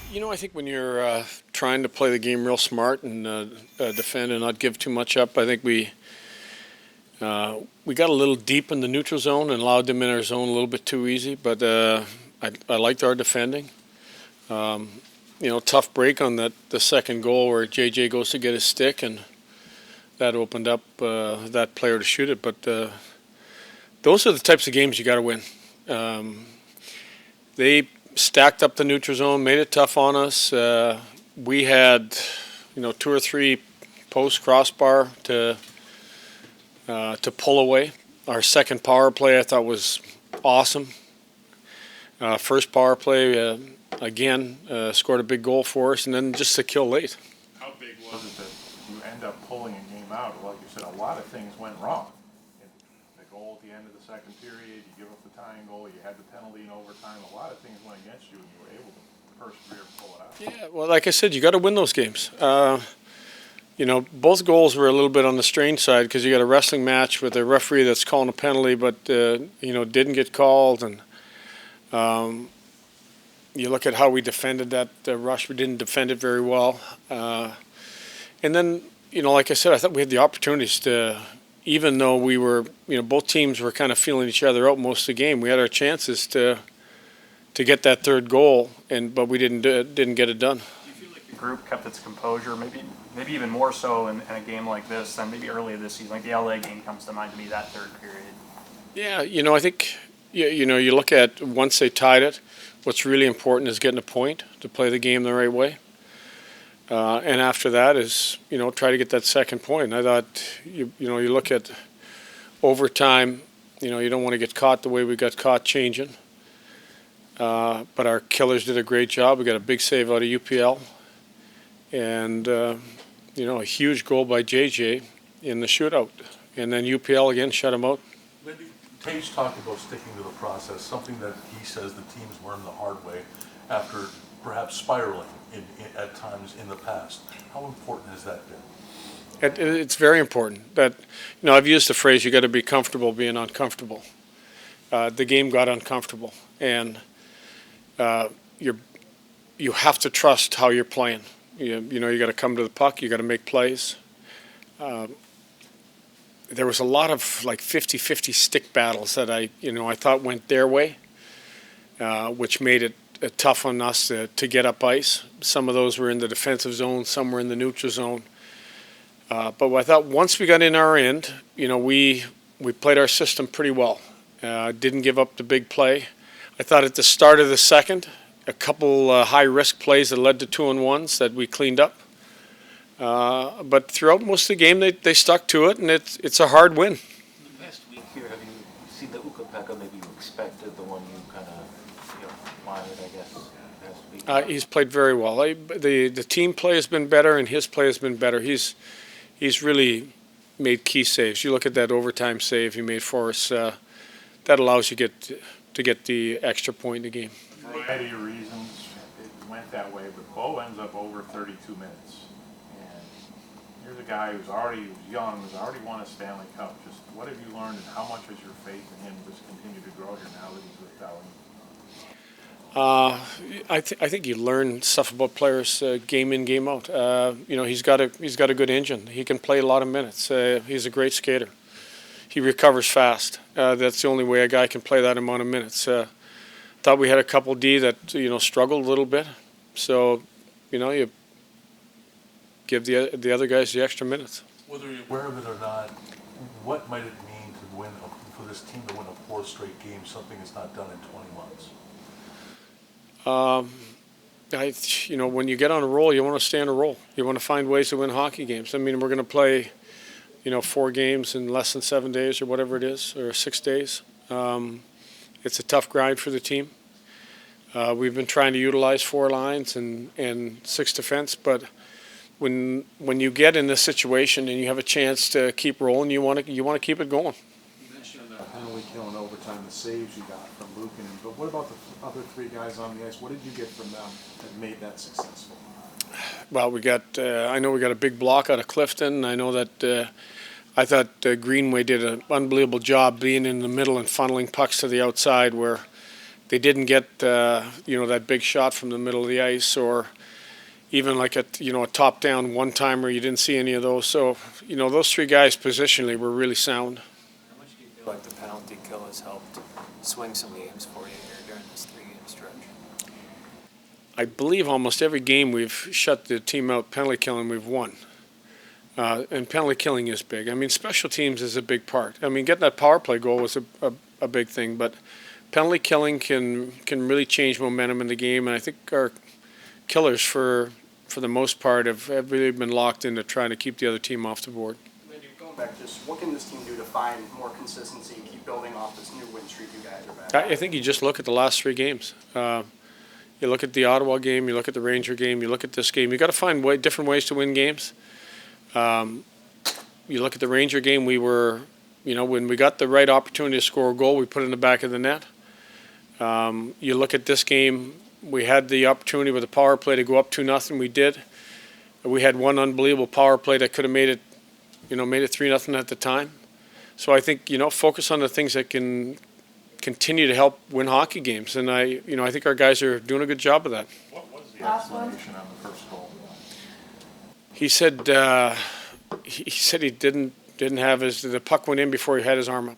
I think when you're trying to play the game real smart and defend and not give too much up, I think we got a little deep in the neutral zone and allowed them in our zone a little bit too easy. But I liked our defending. Tough break on the second goal where JJ goes to get his stick, and that opened up that player to shoot it. But those are the types of games you got to win. They stacked up the neutral zone, made it tough on us. We had, two or three post crossbar to pull away. Our second power play I thought was awesome. First power play again scored a big goal for us, and then just the kill late. How big was it that you end up pulling a game out? Like you said, a lot of things went wrong. The goal at the end of the second period, you give up the tying goal, you had the penalty in overtime. A lot of things went against you, and you were able to persevere and pull it out. Yeah, well, like I said, you got to win those games. Both goals were a little bit on the strange side because you got a wrestling match with a referee that's calling a penalty, but didn't get called, and you look at how we defended that rush. We didn't defend it very well, and then like I said, I thought we had the opportunities to. Even though we were, both teams were kind of feeling each other out most of the game, we had our chances to get that third goal, but we didn't get it done. Do you feel like the group kept its composure, maybe even more so in a game like this than maybe earlier this season? Like the LA game comes to mind to me, that third period. Yeah, I think you look at once they tied it, what's really important is getting a point to play the game the right way. And after that is, try to get that second point. And I thought, you look at overtime, you don't want to get caught the way we got caught changing. But our killers did a great job. We got a big save out of UPL. And, a huge goal by JJ in the shootout. And then UPL again shut him out. Lindy, Tage talked about sticking to the process, something that he says the teams learned the hard way after perhaps spiraling at times in the past. How important has that been? It's very important. That I've used the phrase, you got to be comfortable being uncomfortable. The game got uncomfortable, and you have to trust how you're playing. You got to come to the puck. You got to make plays. There was a lot of like 50-50 stick battles that I thought went their way, which made it tough on us to get up ice. Some of those were in the defensive zone, some were in the neutral zone. But I thought once we got in our end, we played our system pretty well. Didn't give up the big play. I thought at the start of the second, a couple high-risk plays that led to 2-on-1s that we cleaned up. But throughout most of the game, they stuck to it, and it's a hard win. In the past week here, have you seen the Ukko-Pekka maybe you expected, the one you kind of wanted, I guess, past week? He's played very well. The team play has been better, and his play has been better. He's really made key saves. You look at that overtime save he made for us. That allows you to get the extra point in the game. For a variety of reasons, it went that way, but Bo ends up over 32 minutes. And here's a guy who's young, who's already won a Stanley Cup. Just what have you learned, and how much has your faith in him just continue to grow here now that he's with Dowling? I think you learn stuff about players game in, game out. He's got a good engine. He can play a lot of minutes. He's a great skater. He recovers fast. That's the only way a guy can play that amount of minutes. Thought we had a couple D that struggled a little bit. So, you give the other guys the extra minutes. Whether you're aware of it or not, what might it mean for this team to win a fourth straight game, something that's not done in 20 months? When you get on a roll, you want to stay on a roll. You want to find ways to win hockey games. I mean, we're going to play, 4 games in less than 7 days or whatever it is, or 6 days. It's a tough grind for the team. We've been trying to utilize 4 lines and 6 defense, but when you get in this situation and you have a chance to keep rolling, you want to keep it going. You mentioned the penalty kill in overtime, the saves you got from Luukkonen, but what about the other 3 guys on the ice? What did you get from them that made that successful? Well, I know we got a big block out of Clifton. I know that I thought Greenway did an unbelievable job being in the middle and funneling pucks to the outside where they didn't get that big shot from the middle of the ice, or even like a top down one timer. You didn't see any of those. So those three guys positionally were really sound. How much do you feel like the penalty kill has helped swing some games for you here during this 3-game stretch? I believe almost every game we've shut the team out penalty killing, we've won. And penalty killing is big. I mean, special teams is a big part. I mean, getting that power play goal was a big thing, but penalty killing can really change momentum in the game. And I think our killers, for the most part, have really been locked into trying to keep the other team off the board. Lindy, going back, just what can this team do to find more consistency and keep building off this new win streak you guys are back? I think you just look at the last 3 games. You look at the Ottawa game, you look at the Ranger game, you look at this game. You got to find different ways to win games. You look at the Ranger game, we were, when we got the right opportunity to score a goal, we put it in the back of the net. You look at this game, we had the opportunity with the power play to go up 2-0. We did. We had one unbelievable power play that could have made it 3-0 at the time. So I think, focus on the things that can continue to help win hockey games. And I think our guys are doing a good job of that. What was the explanation on the first goal? He said he didn't have the puck went in before he had his arm up.